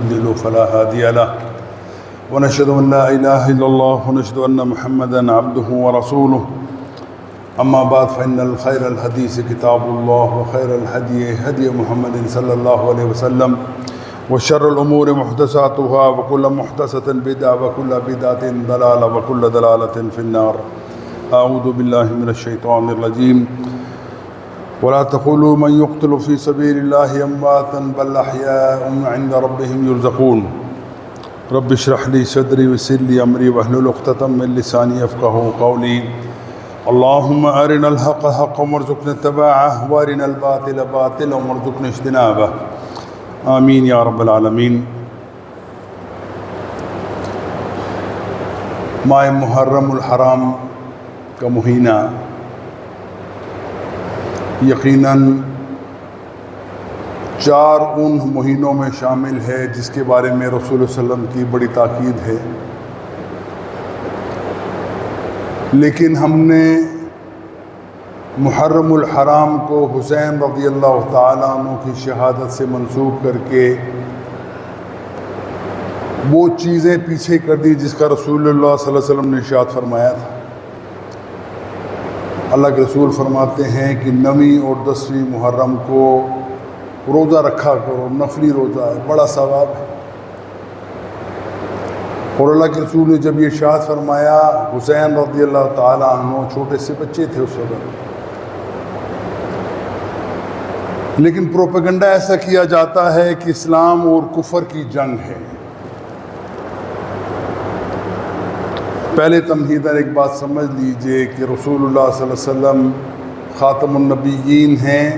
يضلل فلا هادي له ونشهد أن لا إله إلا الله ونشهد أن محمدا عبده ورسوله أما بعد فإن الخير الحديث كتاب الله وخير الهدي هدي محمد صلى الله عليه وسلم وشر الأمور محدثاتها وكل محدثة بدعة وكل بدعة ضلالة وكل ضلالة في النار. أعوذ بالله من الشيطان الرجيم. ولا تقولوا من يقتل في سبيل الله أمواتا بل أحياء عند ربهم يرزقون. رب اشرح لي صدري ويسر لي أمري واحلل عقدة من لساني يفقهوا قولي. اللهم أرنا الحق حقا وارزقنا اتباعه وأرنا الباطل باطلا وارزقنا اجتنابه. آمین یا رب العالمین. ماہ محرم الحرام کا مہینہ یقیناً 4 ان مہینوں میں شامل ہے جس کے بارے میں رسول اللہ صلی اللہ علیہ وسلم کی بڑی تاکید ہے، لیکن ہم نے محرم الحرام کو حسین رضی اللہ تعالیٰ عنہ کی شہادت سے منسوب کر کے وہ چیزیں پیچھے کر دی جس کا رسول اللہ صلی اللہ علیہ وسلم نے ارشاد فرمایا تھا. اللہ کے رسول فرماتے ہیں کہ 9ویں اور 10ویں محرم کو روزہ رکھا کرو، نفلی روزہ ہے، بڑا ثواب ہے. اور اللہ کے رسول نے جب یہ ارشاد فرمایا، حسین رضی اللہ تعالیٰ عنہ چھوٹے سے بچے تھے اس وقت، لیکن پروپیگنڈا ایسا کیا جاتا ہے کہ اسلام اور کفر کی جنگ ہے. پہلے تمہیداً ایک بات سمجھ لیجئے کہ رسول اللہ صلی اللہ علیہ وسلم خاتم النبیین ہیں،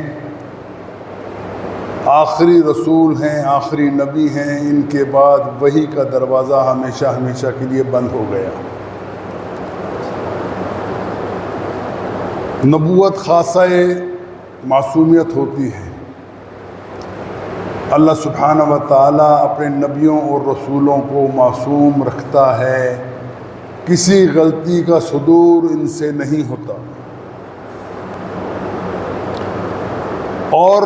آخری رسول ہیں، آخری نبی ہیں. ان کے بعد وحی کا دروازہ ہمیشہ ہمیشہ کے لیے بند ہو گیا. نبوت خاصہ معصومیت ہوتی ہے. اللہ سبحانہ و تعالیٰ اپنے نبیوں اور رسولوں کو معصوم رکھتا ہے، کسی غلطی کا صدور ان سے نہیں ہوتا. اور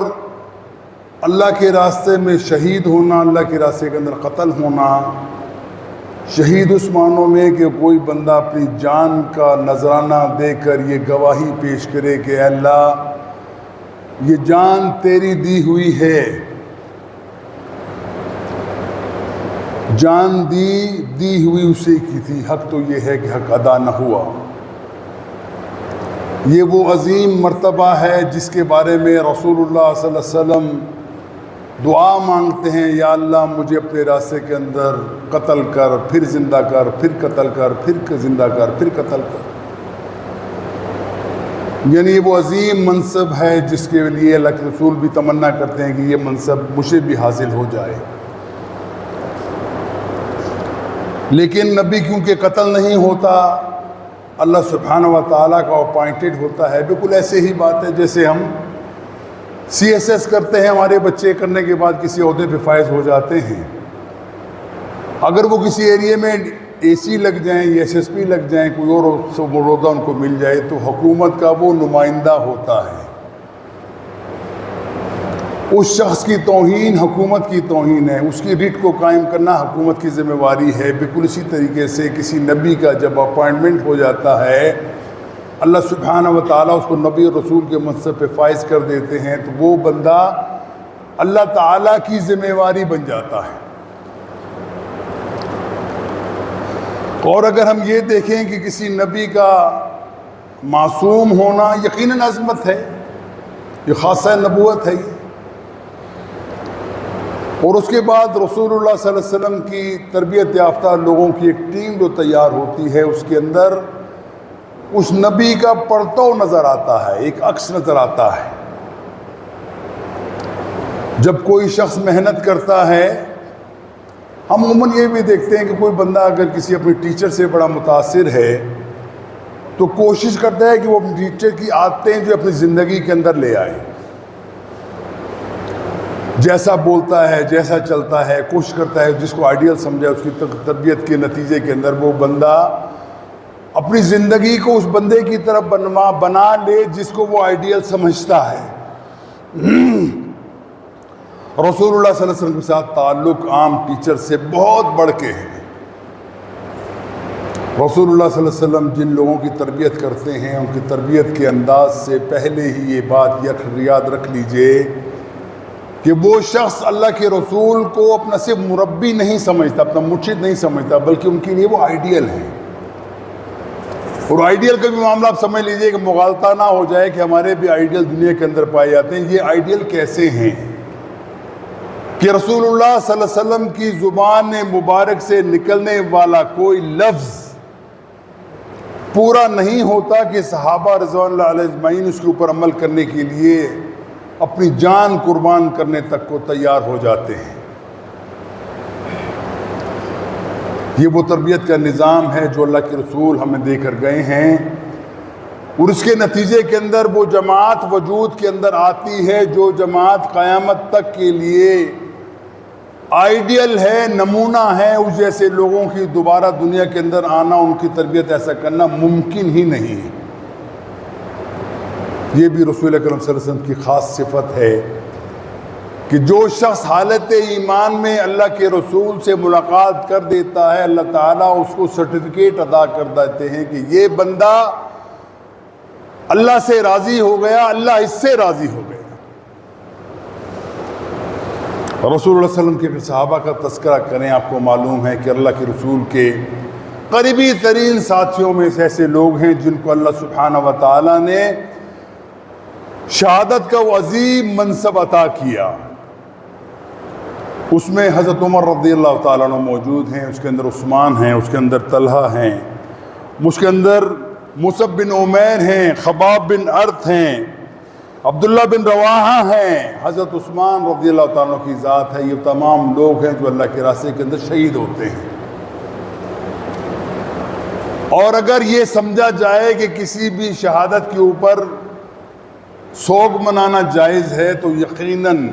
اللہ کے راستے میں شہید ہونا، اللہ کے راستے کے اندر قتل ہونا، شہید اس معنوں میں کہ کوئی بندہ اپنی جان کا نذرانہ دے کر یہ گواہی پیش کرے کہ اے اللہ یہ جان تیری دی ہوئی ہے، جان دی ہوئی اسی کی تھی، حق تو یہ ہے کہ حق ادا نہ ہوا. یہ وہ عظیم مرتبہ ہے جس کے بارے میں رسول اللہ صلی اللہ علیہ وسلم دعا مانگتے ہیں، یا اللہ مجھے اپنے راستے کے اندر قتل کر، پھر زندہ کر، پھر قتل کر، پھر زندہ کر، پھر قتل کر. یعنی وہ عظیم منصب ہے جس کے لیے اللہ کے رسول بھی تمنا کرتے ہیں کہ یہ منصب مجھے بھی حاصل ہو جائے. لیکن نبی کیونکہ قتل نہیں ہوتا، اللہ سبحانہ و تعالیٰ کا اپوائنٹڈ ہوتا ہے. بالکل ایسے ہی بات ہے جیسے ہم CSS کرتے ہیں، ہمارے بچے کرنے کے بعد کسی عہدے پہ فائز ہو جاتے ہیں. اگر وہ کسی ایریے میں AC لگ جائیں یا SSP لگ جائیں، کوئی اور عہدہ ان کو مل جائے، تو حکومت کا وہ نمائندہ ہوتا ہے. اس شخص کی توہین حکومت کی توہین ہے، اس کی ریٹ کو قائم کرنا حکومت کی ذمہ واری ہے. بالکل اسی طریقے سے کسی نبی کا جب اپوائنٹمنٹ ہو جاتا ہے، اللہ سبحانہ و تعالیٰ اس کو نبی اور رسول کے منصب پہ فائز کر دیتے ہیں، تو وہ بندہ اللہ تعالیٰ کی ذمہ واری بن جاتا ہے. اور اگر ہم یہ دیکھیں کہ کسی نبی کا معصوم ہونا یقیناً عظمت ہے، یہ خاصہ نبوت ہے. اور اس کے بعد رسول اللہ صلی اللہ علیہ وسلم کی تربیت یافتہ لوگوں کی ایک ٹیم جو تیار ہوتی ہے، اس کے اندر اس نبی کا پرتو نظر آتا ہے، ایک عکس نظر آتا ہے. جب کوئی شخص محنت کرتا ہے، ہم عموماً یہ بھی دیکھتے ہیں کہ کوئی بندہ اگر کسی اپنے ٹیچر سے بڑا متاثر ہے تو کوشش کرتا ہے کہ وہ اپنے ٹیچر کی عادتیں جو اپنی زندگی کے اندر لے آئے. جیسا بولتا ہے، جیسا چلتا ہے، کوشش کرتا ہے جس کو آئیڈیل سمجھے، اس کی تربیت کے نتیجے کے اندر وہ بندہ اپنی زندگی کو اس بندے کی طرف بنا لے جس کو وہ آئیڈیل سمجھتا ہے. رسول اللہ صلی اللہ علیہ وسلم کے ساتھ تعلق عام ٹیچر سے بہت بڑھ کے ہے۔ رسول اللہ صلی اللہ علیہ وسلم جن لوگوں کی تربیت کرتے ہیں ان کی تربیت کے انداز سے پہلے ہی یہ بات یاد رکھ لیجئے کہ وہ شخص اللہ کے رسول کو اپنا صرف مربی نہیں سمجھتا، اپنا مرشد نہیں سمجھتا، بلکہ ان کے لیے وہ آئیڈیل ہے۔ اور آئیڈیل کا بھی معاملہ آپ سمجھ لیجئے کہ مغالطہ نہ ہو جائے کہ ہمارے بھی آئیڈیل دنیا کے اندر پائے جاتے ہیں۔ یہ آئیڈیل کیسے ہیں کہ رسول اللہ صلی اللہ علیہ وسلم کی زبان مبارک سے نکلنے والا کوئی لفظ پورا نہیں ہوتا کہ صحابہ رضوان اللہ علیہ اجمعین اس کے اوپر عمل کرنے کے لیے اپنی جان قربان کرنے تک کو تیار ہو جاتے ہیں۔ یہ وہ تربیت کا نظام ہے جو اللہ کے رسول ہمیں دے کر گئے ہیں، اور اس کے نتیجے کے اندر وہ جماعت وجود کے اندر آتی ہے جو جماعت قیامت تک کے لیے آئیڈیل ہے، نمونہ ہے۔ اس جیسے لوگوں کی دوبارہ دنیا کے اندر آنا، ان کی تربیت ایسا کرنا ممکن ہی نہیں ہے۔ یہ بھی رسول اکرم صلی اللہ علیہ وسلم کی خاص صفت ہے کہ جو شخص حالت ایمان میں اللہ کے رسول سے ملاقات کر دیتا ہے، اللہ تعالیٰ اس کو سرٹیفکیٹ عطا کر دیتے ہیں کہ یہ بندہ اللہ سے راضی ہو گیا، اللہ اس سے راضی ہو گیا۔ رسول اللہ صلی اللہ علیہ وسلم کے صحابہ کا تذکرہ کریں، آپ کو معلوم ہے کہ اللہ کے رسول کے قریبی ترین ساتھیوں میں سے ایسے لوگ ہیں جن کو اللہ سبحانہ و تعالیٰ نے شہادت کا وہ عظیم منصب عطا کیا۔ اس میں حضرت عمر رضی اللہ تعالیٰ عنہ موجود ہیں، اس کے اندر عثمان ہیں، اس کے اندر طلحہ ہیں، اس کے اندر مصعب بن عمیر ہیں، خباب بن ارت ہیں، عبداللہ بن رواحہ ہیں، حضرت عثمان رضی اللہ تعالیٰ عنہ کی ذات ہے۔ یہ تمام لوگ ہیں جو اللہ کے راستے کے اندر شہید ہوتے ہیں۔ اور اگر یہ سمجھا جائے کہ کسی بھی شہادت کے اوپر سوگ منانا جائز ہے تو یقیناً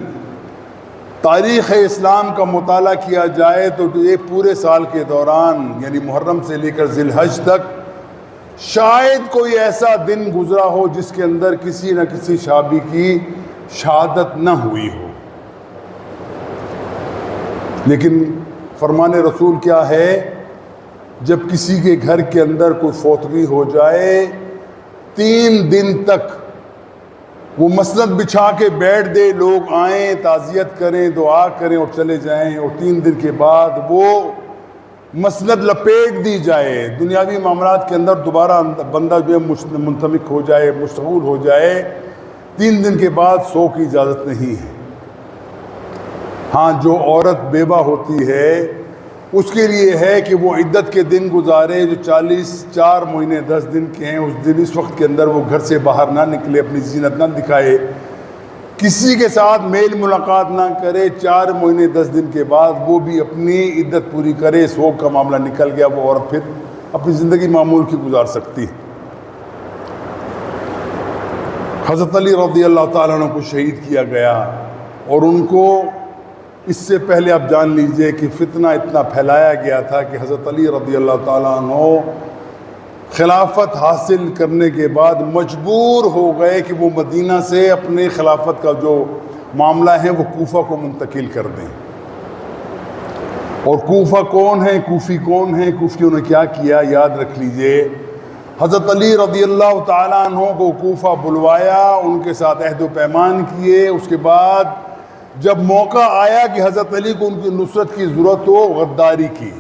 تاریخ اسلام کا مطالعہ کیا جائے تو ایک پورے سال کے دوران، یعنی محرم سے لے کر ذی الحج تک، شاید کوئی ایسا دن گزرا ہو جس کے اندر کسی نہ کسی صحابی کی شہادت نہ ہوئی ہو۔ لیکن فرمان رسول کیا ہے؟ جب کسی کے گھر کے اندر کوئی فوتگی ہو جائے، 3 دن تک وہ مسند بچھا کے بیٹھ دے، لوگ آئیں، تعزیت کریں، دعا کریں اور چلے جائیں، اور 3 دن کے بعد وہ مسند لپیٹ دی جائے، دنیاوی معاملات کے اندر دوبارہ بندہ جو ہے منتمک ہو جائے، مشغول ہو جائے، 3 دن کے بعد سو کی اجازت نہیں ہے۔ ہاں، جو عورت بیوہ ہوتی ہے اس کے لیے ہے کہ وہ عدت کے دن گزارے جو 4 مہینے 10 دن کے ہیں، اس دن اس وقت کے اندر وہ گھر سے باہر نہ نکلے، اپنی زینت نہ دکھائے، کسی کے ساتھ میل ملاقات نہ کرے۔ 4 مہینے 10 دن کے بعد وہ بھی اپنی عدت پوری کرے، سوگ کا معاملہ نکل گیا، وہ عورت پھر اپنی زندگی معمول کی گزار سکتی ہے۔ حضرت علی رضی اللہ تعالیٰ عنہ کو شہید کیا گیا، اور ان کو اس سے پہلے آپ جان لیجئے کہ فتنہ اتنا پھیلایا گیا تھا کہ حضرت علی رضی اللہ تعالیٰ عنہ خلافت حاصل کرنے کے بعد مجبور ہو گئے کہ وہ مدینہ سے اپنے خلافت کا جو معاملہ ہے وہ کوفہ کو منتقل کر دیں۔ اور کوفہ کون ہے، کوفی کون ہیں، کوفیوں نے کیا کیا، یاد رکھ لیجئے۔ حضرت علی رضی اللہ تعالیٰ عنہ کو کوفہ بلوایا، ان کے ساتھ عہد و پیمان کیے، اس کے بعد جب موقع آیا کہ حضرت علی کو ان کی نصرت کی ضرورت ہو، غداری کی۔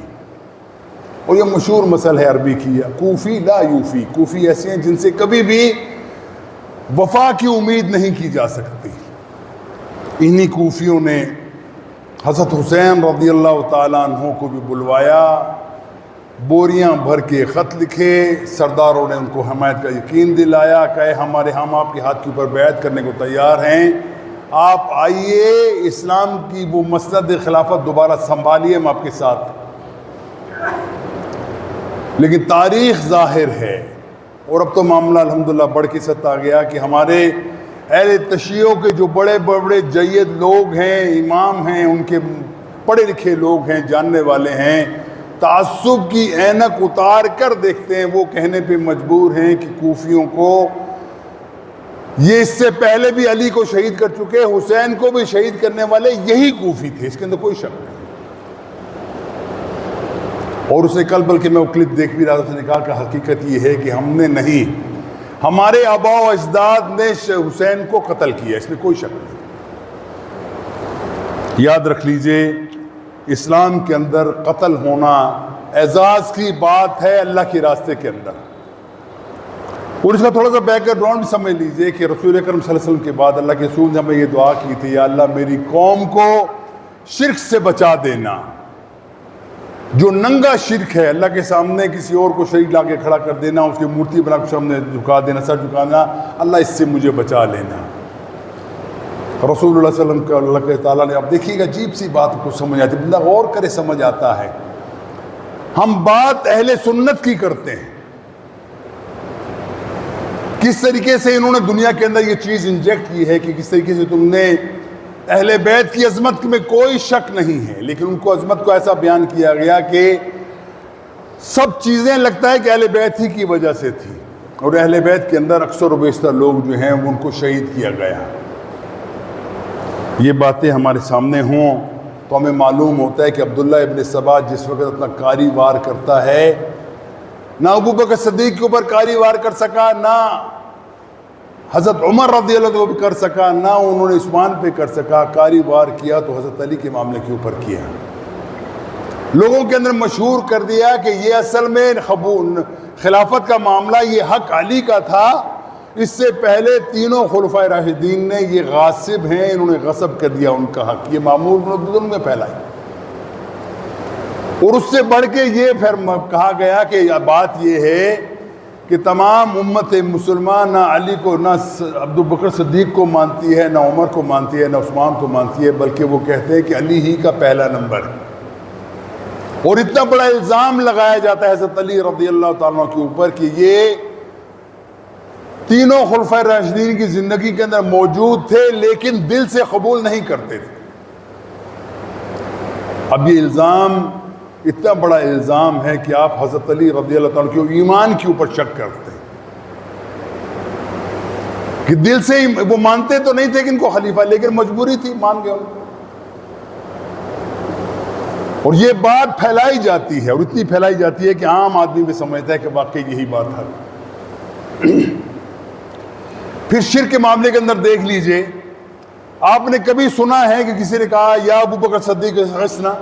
اور یہ مشہور مسئلہ ہے عربی کی، کوفی لا یوفی، کوفی ایسے ہیں جن سے کبھی بھی وفا کی امید نہیں کی جا سکتی۔ انہی کوفیوں نے حضرت حسین رضی اللہ تعالیٰ عنہ کو بھی بلوایا، بوریاں بھر کے خط لکھے، سرداروں نے ان کو حمایت کا یقین دلایا کہ ہم آپ کے ہاتھ کے اوپر بیعت کرنے کو تیار ہیں، آپ آئیے، اسلام کی وہ مسند خلافت دوبارہ سنبھالیے، ہم آپ کے ساتھ۔ لیکن تاریخ ظاہر ہے، اور اب تو معاملہ الحمدللہ بڑھ کے سطح آ گیا کہ ہمارے اہل تشیعوں کے جو بڑے بڑے جید لوگ ہیں، امام ہیں، ان کے پڑھے لکھے لوگ ہیں، جاننے والے ہیں، تعصب کی اینک اتار کر دیکھتے ہیں، وہ کہنے پہ مجبور ہیں کہ کوفیوں کو یہ اس سے پہلے بھی علی کو شہید کر چکے، حسین کو بھی شہید کرنے والے یہی کوفی تھے، اس کے اندر کوئی شک نہیں۔ اور اسے کل بلکہ میں وہ کلپ دیکھ بھی رہا تھا، اس نے کہا کہ حقیقت یہ ہے کہ ہم نے نہیں، ہمارے آباء و اجداد نے حسین کو قتل کیا، اس میں کوئی شک نہیں۔ یاد رکھ لیجئے، اسلام کے اندر قتل ہونا اعزاز کی بات ہے اللہ کے راستے کے اندر۔ اور اس کا تھوڑا سا بیک گراؤنڈ سمجھ لیجئے کہ رسول اکرم صلی اللہ علیہ وسلم کے بعد اللہ کے رسول نے ہمیں یہ دعا کی تھی، یا اللہ میری قوم کو شرک سے بچا دینا۔ جو ننگا شرک ہے، اللہ کے سامنے کسی اور کو شریک لا کے کھڑا کر دینا، اس کی مورتی بنا کے سامنے جھکا دینا، سر جھکانا، اللہ اس سے مجھے بچا لینا۔ رسول اللہ صلی اللہ علیہ وسلم کا اللہ کے تعالیٰ نے، اب دیکھیے گا عجیب سی بات کو سمجھ آتی ہے، بندہ غور کرے سمجھ آتا ہے۔ ہم بات اہل سنت کی کرتے ہیں، کس طریقے سے انہوں نے دنیا کے اندر یہ چیز انجیکٹ کی ہے کہ کس طریقے سے تم نے اہل بیت کی عظمت میں کوئی شک نہیں ہے، لیکن ان کو عظمت کو ایسا بیان کیا گیا کہ سب چیزیں لگتا ہے کہ اہل بیت ہی کی وجہ سے تھی، اور اہل بیت کے اندر اکثر و بیشتر لوگ جو ہیں ان کو شہید کیا گیا۔ یہ باتیں ہمارے سامنے ہوں تو ہمیں معلوم ہوتا ہے کہ عبداللہ ابن سبا جس وقت اپنا کاری وار کرتا ہے، نہ ابو بکر صدیق کے اوپر کاری وار کر سکا، نہ حضرت عمر رضی اللہ عنہ کر سکا، نہ انہوں نے عثمان پہ کر سکا، کاری وار کیا تو حضرت علی کے معاملے کے اوپر کیا۔ لوگوں کے اندر مشہور کر دیا کہ یہ اصل میں خلافت کا معاملہ یہ حق علی کا تھا، اس سے پہلے تینوں خلفائے راشدین نے یہ غاصب ہیں، انہوں نے غصب کر دیا ان کا حق، یہ معمول ان میں پھیلائی۔ اور اس سے بڑھ کے یہ پھر کہا گیا کہ بات یہ ہے کہ تمام امت مسلمان نہ علی کو، نہ ابو بکر صدیق کو مانتی ہے، نہ عمر کو مانتی ہے، نہ عثمان کو مانتی ہے، بلکہ وہ کہتے ہیں کہ علی ہی کا پہلا نمبر ہے۔ اور اتنا بڑا الزام لگایا جاتا ہے حضرت علی رضی اللہ تعالیٰ کے اوپر کہ یہ تینوں خلفائے راشدین کی زندگی کے اندر موجود تھے لیکن دل سے قبول نہیں کرتے تھے۔ اب یہ الزام اتنا بڑا الزام ہے کہ آپ حضرت علی رضی اللہ تعالیٰ کے ایمان کے اوپر شک کرتے ہیں کہ دل سے وہ مانتے تو نہیں تھے کہ ان کو خلیفہ، لیکن مجبوری تھی، مان گئے۔ اور یہ بات پھیلائی جاتی ہے، اور اتنی پھیلائی جاتی ہے کہ عام آدمی بھی سمجھتا ہے کہ واقعی یہی بات ہے۔ پھر شرک کے معاملے کے اندر دیکھ لیجئے، آپ نے کبھی سنا ہے کہ کسی نے کہا یا ابو بکر صدیق غسنا،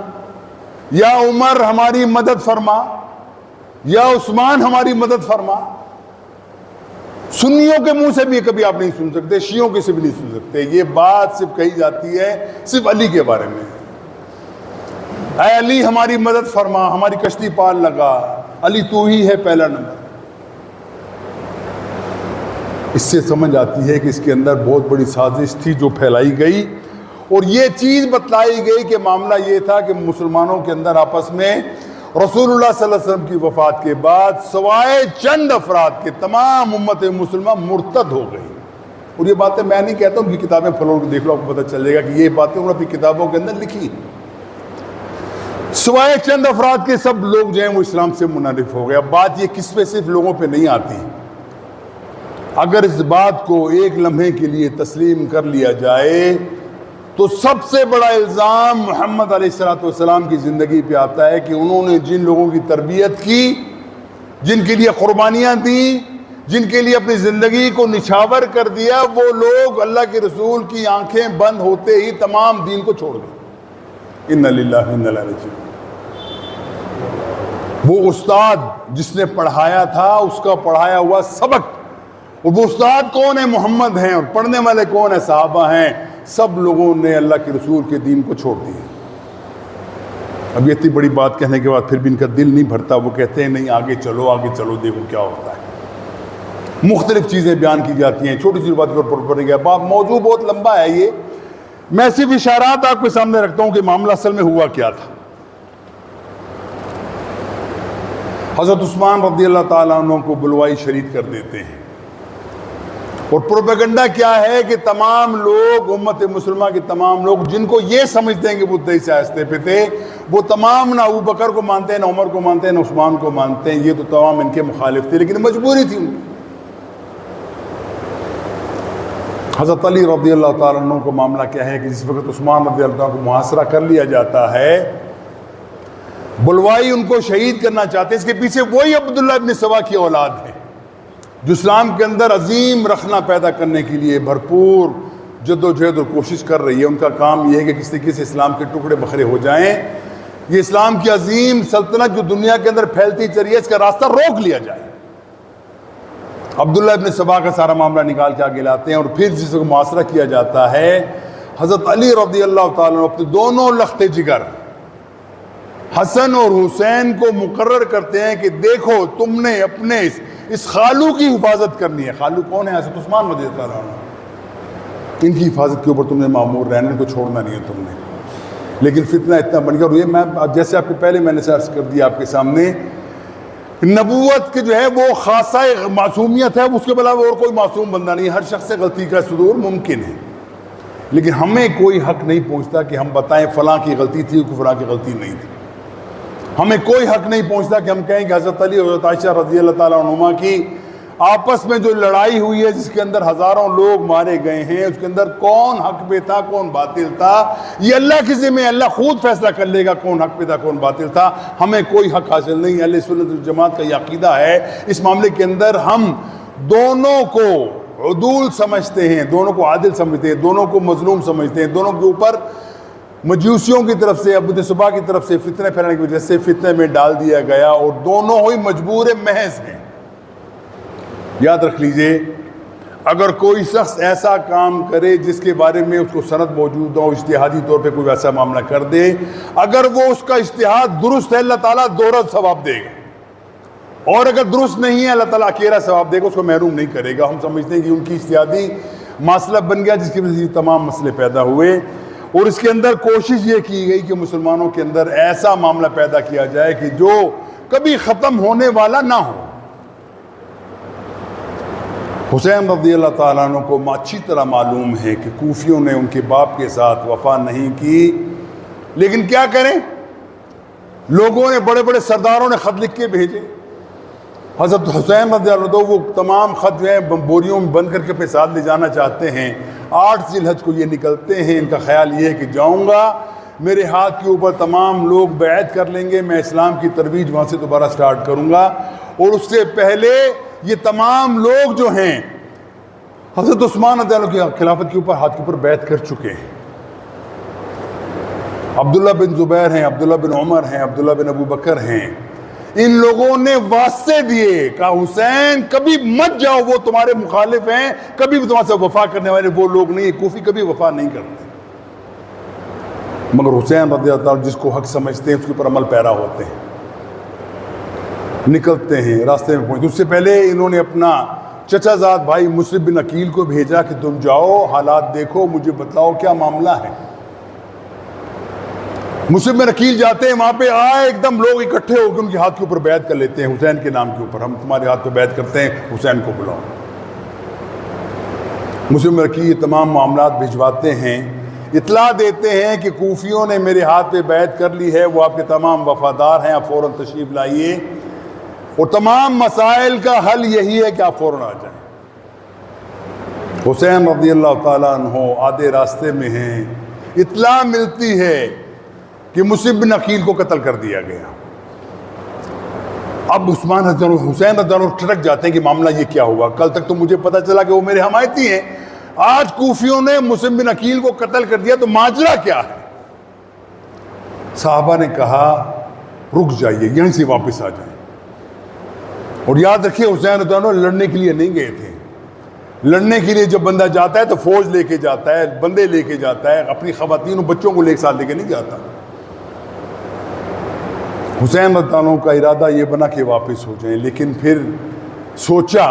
یا عمر ہماری مدد فرما، یا عثمان ہماری مدد فرما؟ سنیوں کے منہ سے بھی کبھی آپ نہیں سن سکتے، شیعوں کے سے بھی نہیں سن سکتے۔ یہ بات صرف کہی جاتی ہے صرف علی کے بارے میں، اے علی ہماری مدد فرما، ہماری کشتی پار لگا، علی تو ہی ہے پہلا نمبر۔ اس سے سمجھ آتی ہے کہ اس کے اندر بہت بڑی سازش تھی جو پھیلائی گئی، اور یہ چیز بتلائی گئی کہ معاملہ یہ تھا کہ مسلمانوں کے اندر آپس میں رسول اللہ صلی اللہ علیہ وسلم کی وفات کے بعد سوائے چند افراد کے تمام امت مسلمہ مرتد ہو گئی۔ اور یہ باتیں میں نہیں کہتا ہوں کہ کتابیں پھلو دیکھ لو، آپ کو پتہ چلے گا کہ یہ باتیں انہوں نے اپنی کتابوں کے اندر لکھی۔ سوائے چند افراد کے سب لوگ جو ہیں وہ اسلام سے منحرف ہو گئے۔ اب بات یہ کس پہ صرف لوگوں پہ نہیں آتی، اگر اس بات کو ایک لمحے کے لیے تسلیم کر لیا جائے تو سب سے بڑا الزام محمد علیہ السلام کی زندگی پہ آتا ہے کہ انہوں نے جن لوگوں کی تربیت کی، جن کے لیے قربانیاں دیں، جن کے لیے اپنی زندگی کو نچھاور کر دیا، وہ لوگ اللہ کے رسول کی آنکھیں بند ہوتے ہی تمام دین کو چھوڑ گئے۔ اِنَّ لِلَّهِ وَإِنَّا إِلَيْهِ رَاجِعُونَ۔ وہ استاد جس نے پڑھایا تھا، اس کا پڑھایا ہوا سبق، اور وہ استاد کون ہے؟ محمد ہیں، اور پڑھنے والے کون ہیں؟ صحابہ ہیں۔ سب لوگوں نے اللہ کے رسول کے دین کو چھوڑ دیا۔ اب یہ اتنی بڑی بات کہنے کے بعد پھر بھی ان کا دل نہیں بھرتا، وہ کہتے ہیں نہیں آگے چلو دیکھو کیا ہوتا ہے۔ مختلف چیزیں بیان کی جاتی ہیں، چھوٹی سی بات پر پڑ گیا، موضوع بہت لمبا ہے یہ، میں صرف اشارات آپ کے سامنے رکھتا ہوں کہ معاملہ اصل میں ہوا کیا تھا۔ حضرت عثمان رضی اللہ تعالیٰ عنہ کو بلوائی شریک کر دیتے ہیں، اور پروپیگنڈا کیا ہے کہ تمام لوگ، امت مسلمہ کے تمام لوگ جن کو یہ سمجھتے ہیں کہ وہ دہی سے آہستے پہ تھے، وہ تمام نہ ابو بکر کو مانتے ہیں، نہ عمر کو مانتے ہیں، نہ عثمان کو مانتے ہیں، یہ تو تمام ان کے مخالف تھے، لیکن مجبوری تھی ان کی۔ حضرت علی رضی اللہ تعالیٰ عنہ کو معاملہ کیا ہے کہ جس وقت عثمان رضی اللہ عنہ کو محاصرہ کر لیا جاتا ہے، بلوائی ان کو شہید کرنا چاہتے ہیں، اس کے پیچھے وہی عبداللہ ابن سبا کی اولاد ہے جو اسلام کے اندر عظیم رخنہ پیدا کرنے کے لیے بھرپور جد و جہد اور کوشش کر رہی ہے۔ ان کا کام یہ ہے کہ کس طریقے سے اسلام کے ٹکڑے بکھرے ہو جائیں، یہ اسلام کی عظیم سلطنت جو دنیا کے اندر پھیلتی چلی ہے اس کا راستہ روک لیا جائے۔ عبداللہ ابن سبا کا سارا معاملہ نکال کے آگے لاتے ہیں، اور پھر جس کو محاصرہ کیا جاتا ہے، حضرت علی رضی اللہ تعالیٰ اپنے دونوں لخت جگر حسن اور حسین کو مقرر کرتے ہیں کہ دیکھو تم نے اپنے اس خالو کی حفاظت کرنی ہے۔ خالو کون ہے؟ حضرت عثمان رضی اللہ عنہ۔ ان کی حفاظت کے اوپر تم نے معمور رہنے کو چھوڑنا نہیں ہے تم نے۔ لیکن فتنہ اتنا بن گیا، اور یہ میں جیسے آپ کے پہلے میں نے عرض کر دیا آپ کے سامنے، نبوت کے جو ہے وہ خاصہ معصومیت ہے، اس کے علاوہ اور کوئی معصوم بندہ نہیں ہے، ہر شخص سے غلطی کا صدور ممکن ہے، لیکن ہمیں کوئی حق نہیں پہنچتا کہ ہم بتائیں فلاں کی غلطی تھی فلاں کی غلطی نہیں تھی۔ ہمیں کوئی حق نہیں پہنچتا کہ ہم کہیں کہ حضرت علی اور حضرت عائشہ رضی اللہ تعالیٰ عنہما کی آپس میں جو لڑائی ہوئی ہے جس کے اندر ہزاروں لوگ مارے گئے ہیں، اس کے اندر کون حق پہ تھا کون باطل تھا، یہ اللہ کے ذمہ ہے، اللہ خود فیصلہ کر لے گا کون حق پہ تھا کون باطل تھا۔ ہمیں کوئی حق حاصل نہیں۔ اہل سنت والجماعت کا یہ عقیدہ ہے، اس معاملے کے اندر ہم دونوں کو عدول سمجھتے ہیں، دونوں کو عادل سمجھتے ہیں، دونوں کو مظلوم سمجھتے ہیں، دونوں کے اوپر مجوسیوں کی طرف سے ابو صبح کی طرف سے فتنہ پھیلانے کی وجہ سے فتنے میں ڈال دیا گیا، اور دونوں ہی مجبور محض ہیں۔ یاد رکھ لیجئے، اگر کوئی شخص ایسا کام کرے جس کے بارے میں اس کو سند موجود ہو، اجتہادی طور پہ کوئی ویسا معاملہ کر دے، اگر وہ اس کا اجتہاد درست ہے اللہ تعالیٰ دوہرا ثواب دے گا، اور اگر درست نہیں ہے اللہ تعالیٰ اکیلا ثواب دے گا، اس کو محروم نہیں کرے گا۔ ہم سمجھتے ہیں کہ ان کی اجتہادی مسئلہ بن گیا جس کی وجہ سے یہ تمام مسئلے پیدا ہوئے، اور اس کے اندر کوشش یہ کی گئی کہ مسلمانوں کے اندر ایسا معاملہ پیدا کیا جائے کہ جو کبھی ختم ہونے والا نہ ہو۔ حسین رضی اللہ تعالیٰ عنہ کو اچھی طرح معلوم ہے کہ کوفیوں نے ان کے باپ کے ساتھ وفا نہیں کی، لیکن کیا کریں، لوگوں نے بڑے بڑے سرداروں نے خط لکھ کے بھیجے۔ حضرت حسین رضی اللہ عنہ وہ تمام خط جو ہیں بوریوں میں بند کر کے اپنے ساتھ لے جانا چاہتے ہیں۔ 8 ذی الحج کو یہ نکلتے ہیں، ان کا خیال یہ ہے کہ جاؤں گا، میرے ہاتھ کے اوپر تمام لوگ بیعت کر لیں گے، میں اسلام کی ترویج وہاں سے دوبارہ سٹارٹ کروں گا، اور اس سے پہلے یہ تمام لوگ جو ہیں حضرت عثمان رضی اللہ عنہ کی خلافت کے اوپر ہاتھ کے اوپر بیعت کر چکے ہیں۔ عبداللہ بن زبیر ہیں، عبداللہ بن عمر ہیں، عبداللہ بن ابو بکر ہیں، ان لوگوں نے واسطے دیے، کہا حسین کبھی مت جاؤ، وہ تمہارے مخالف ہیں، کبھی بھی تمہارے سے وفا کرنے والے وہ لوگ نہیں، کوفی کبھی وفا نہیں کرتے۔ مگر حسین رضی اللہ عنہ جس کو حق سمجھتے ہیں اس کے اوپر عمل پیرا ہوتے ہیں، نکلتے ہیں، راستے میں پہنچتے۔ اس سے پہلے انہوں نے اپنا چچا زاد بھائی مسلم بن عقیل کو بھیجا کہ تم جاؤ، حالات دیکھو، مجھے بتلاؤ کیا معاملہ ہے۔ مسلم بن عقیل جاتے ہیں، وہاں پہ آئے ایک دم لوگ اکٹھے ہو کے ان کے ہاتھ کے اوپر بیعت کر لیتے ہیں، حسین کے نام کے اوپر، ہم تمہارے ہاتھ پہ بیعت کرتے ہیں، حسین کو بلاؤ۔ مسلم بن عقیل یہ تمام معاملات بھجواتے ہیں، اطلاع دیتے ہیں کہ کوفیوں نے میرے ہاتھ پہ بیعت کر لی ہے، وہ آپ کے تمام وفادار ہیں، آپ فوراً تشریف لائیے، اور تمام مسائل کا حل یہی ہے کہ آپ فوراً آ جائیں۔ حسین رضی اللہ تعالیٰ عنہ آدھے راستے میں ہیں، اطلاع ملتی ہے کہ مسلم بن عقیل کو قتل کر دیا گیا۔ اب عثمان رضی اللہ عنہ حسین رضی اللہ عنہ ٹھٹک جاتے ہیں کہ معاملہ یہ کیا ہوا، کل تک تو مجھے پتا چلا کہ وہ میرے حمایتی ہیں، آج کوفیوں نے مسلم بن عقیل کو قتل کر دیا، تو ماجرا کیا ہے؟ صحابہ نے کہا رک جائیے، یہیں سے واپس آ جائیں، اور یاد رکھیے حسین رضی اللہ عنہ لڑنے کے لیے نہیں گئے تھے۔ لڑنے کے لیے جب بندہ جاتا ہے تو فوج لے کے جاتا ہے، بندے لے کے جاتا ہے، اپنی خواتین و بچوں کو لے کے ساتھ لے کے نہیں جاتا۔ حسین رضی اللہ عنہ کا ارادہ یہ بنا کہ واپس ہو جائیں، لیکن پھر سوچا